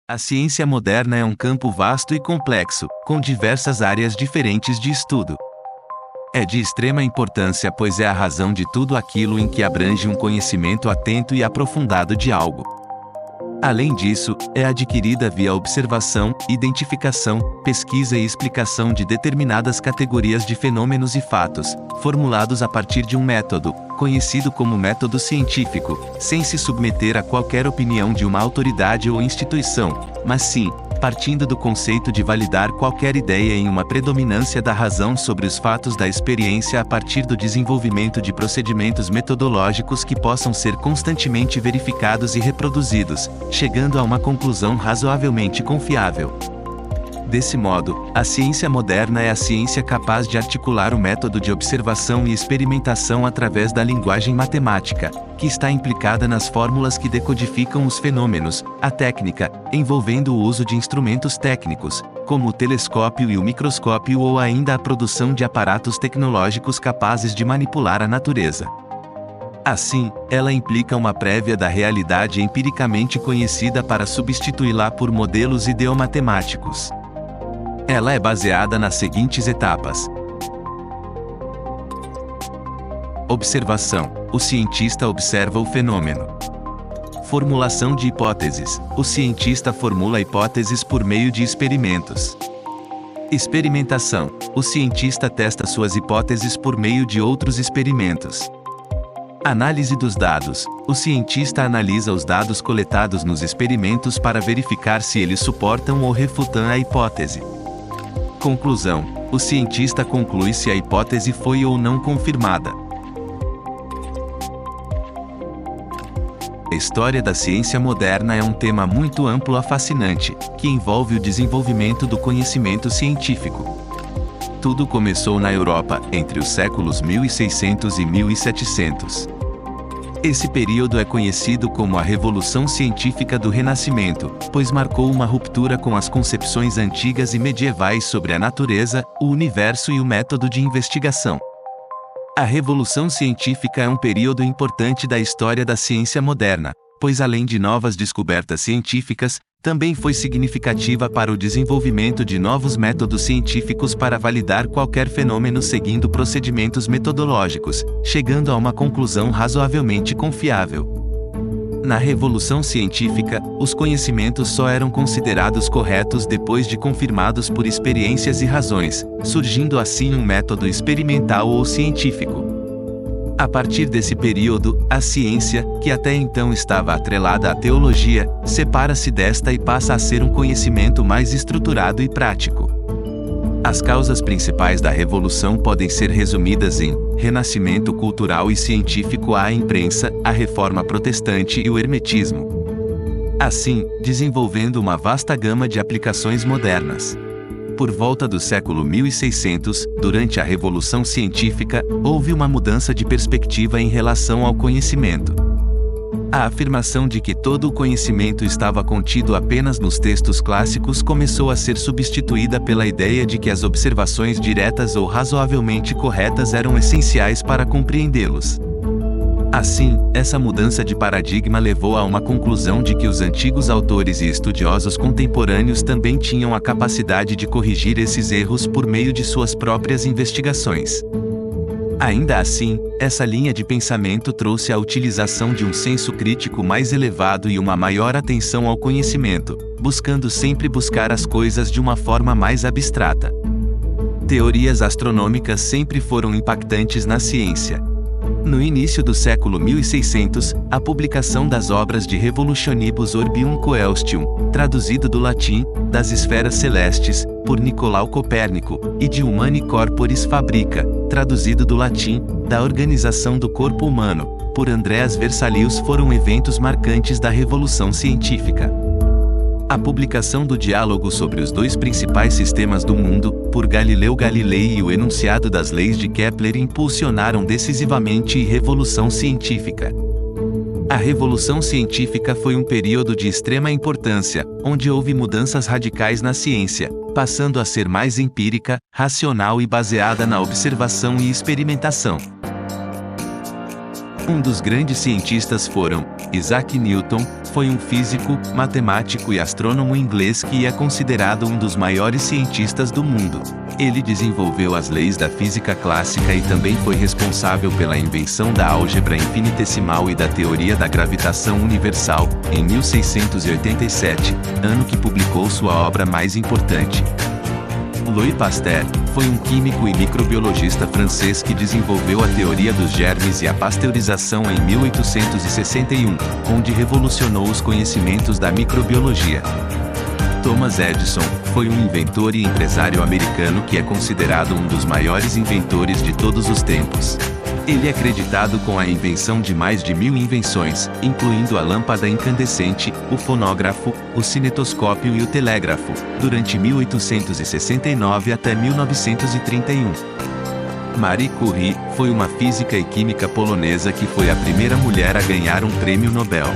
A ciência moderna é um campo vasto e complexo, com diversas áreas diferentes de estudo. É de extrema importância pois é a razão de tudo aquilo em que abrange um conhecimento atento e aprofundado de algo. Além disso, é adquirida via observação, identificação, pesquisa e explicação de determinadas categorias de fenômenos e fatos, formulados a partir de um método, conhecido como método científico, sem se submeter a qualquer opinião de uma autoridade ou instituição, mas sim, partindo do conceito de validar qualquer ideia em uma predominância da razão sobre os fatos da experiência a partir do desenvolvimento de procedimentos metodológicos que possam ser constantemente verificados e reproduzidos, chegando a uma conclusão razoavelmente confiável. Desse modo, a ciência moderna é a ciência capaz de articular o método de observação e experimentação através da linguagem matemática, que está implicada nas fórmulas que decodificam os fenômenos, a técnica, envolvendo o uso de instrumentos técnicos, como o telescópio e o microscópio ou ainda a produção de aparatos tecnológicos capazes de manipular a natureza. Assim, ela implica uma prévia da realidade empiricamente conhecida para substituí-la por modelos ideomatemáticos. Ela é baseada nas seguintes etapas. Observação. O cientista observa o fenômeno. Formulação de hipóteses. O cientista formula hipóteses por meio de experimentos. Experimentação. O cientista testa suas hipóteses por meio de outros experimentos. Análise dos dados. O cientista analisa os dados coletados nos experimentos para verificar se eles suportam ou refutam a hipótese. Conclusão. O cientista conclui se a hipótese foi ou não confirmada. A história da ciência moderna é um tema muito amplo e fascinante, que envolve o desenvolvimento do conhecimento científico. Tudo começou na Europa, entre os séculos 1600 e 1700. Esse período é conhecido como a Revolução Científica do Renascimento, pois marcou uma ruptura com as concepções antigas e medievais sobre a natureza, o universo e o método de investigação. A Revolução Científica é um período importante da história da ciência moderna, pois além de novas descobertas científicas, também foi significativa para o desenvolvimento de novos métodos científicos para validar qualquer fenômeno seguindo procedimentos metodológicos, chegando a uma conclusão razoavelmente confiável. Na Revolução Científica, os conhecimentos só eram considerados corretos depois de confirmados por experiências e razões, surgindo assim um método experimental ou científico. A partir desse período, a ciência, que até então estava atrelada à teologia, separa-se desta e passa a ser um conhecimento mais estruturado e prático. As causas principais da Revolução podem ser resumidas em renascimento cultural e científico à imprensa, a reforma protestante e o hermetismo. Assim, desenvolvendo uma vasta gama de aplicações modernas. Por volta do século 1600, durante a Revolução Científica, houve uma mudança de perspectiva em relação ao conhecimento. A afirmação de que todo o conhecimento estava contido apenas nos textos clássicos começou a ser substituída pela ideia de que as observações diretas ou razoavelmente corretas eram essenciais para compreendê-los. Assim, essa mudança de paradigma levou a uma conclusão de que os antigos autores e estudiosos contemporâneos também tinham a capacidade de corrigir esses erros por meio de suas próprias investigações. Ainda assim, essa linha de pensamento trouxe a utilização de um senso crítico mais elevado e uma maior atenção ao conhecimento, buscando sempre buscar as coisas de uma forma mais abstrata. Teorias astronômicas sempre foram impactantes na ciência. No início do século 1600, a publicação das obras de Revolutionibus Orbium Coelestium, traduzido do latim, das esferas celestes, por Nicolau Copérnico, e de Humani Corporis Fabrica, traduzido do latim, da organização do corpo humano, por Andreas Vesalius foram eventos marcantes da Revolução Científica. A publicação do diálogo sobre os dois principais sistemas do mundo, por Galileu Galilei e o enunciado das leis de Kepler impulsionaram decisivamente a Revolução Científica. A Revolução Científica foi um período de extrema importância, onde houve mudanças radicais na ciência, passando a ser mais empírica, racional e baseada na observação e experimentação. Um dos grandes cientistas foram Isaac Newton, Foi um físico, matemático e astrônomo inglês que é considerado um dos maiores cientistas do mundo. Ele desenvolveu as leis da física clássica e também foi responsável pela invenção da álgebra infinitesimal e da teoria da gravitação universal, em 1687, ano que publicou sua obra mais importante. Louis Pasteur foi um químico e microbiologista francês que desenvolveu a teoria dos germes e a pasteurização em 1861, onde revolucionou os conhecimentos da microbiologia. Thomas Edison foi um inventor e empresário americano que é considerado um dos maiores inventores de todos os tempos. Ele é creditado com a invenção de mais de 1000 invenções, incluindo a lâmpada incandescente, o fonógrafo, o cinetoscópio e o telégrafo, durante 1869 até 1931. Marie Curie foi uma física e química polonesa que foi a primeira mulher a ganhar um prêmio Nobel.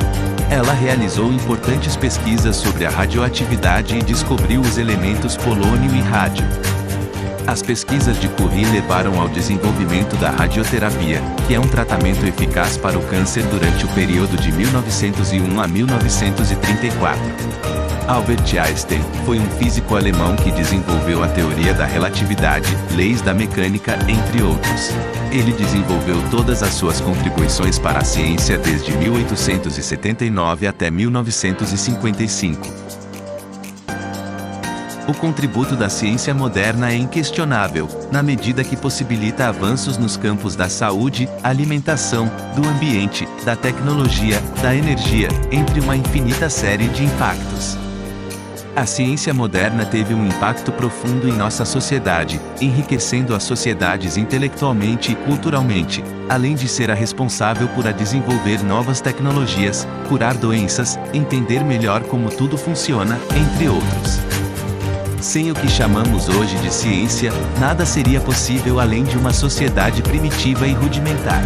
Ela realizou importantes pesquisas sobre a radioatividade e descobriu os elementos polônio e rádio. As pesquisas de Curie levaram ao desenvolvimento da radioterapia, que é um tratamento eficaz para o câncer durante o período de 1901 a 1934. Albert Einstein foi um físico alemão que desenvolveu a teoria da relatividade, leis da mecânica, entre outros. Ele desenvolveu todas as suas contribuições para a ciência desde 1879 até 1955. O contributo da ciência moderna é inquestionável, na medida que possibilita avanços nos campos da saúde, alimentação, do ambiente, da tecnologia, da energia, entre uma infinita série de impactos. A ciência moderna teve um impacto profundo em nossa sociedade, enriquecendo as sociedades intelectualmente e culturalmente, além de ser a responsável por desenvolver novas tecnologias, curar doenças, entender melhor como tudo funciona, entre outros. Sem o que chamamos hoje de ciência, nada seria possível além de uma sociedade primitiva e rudimentar.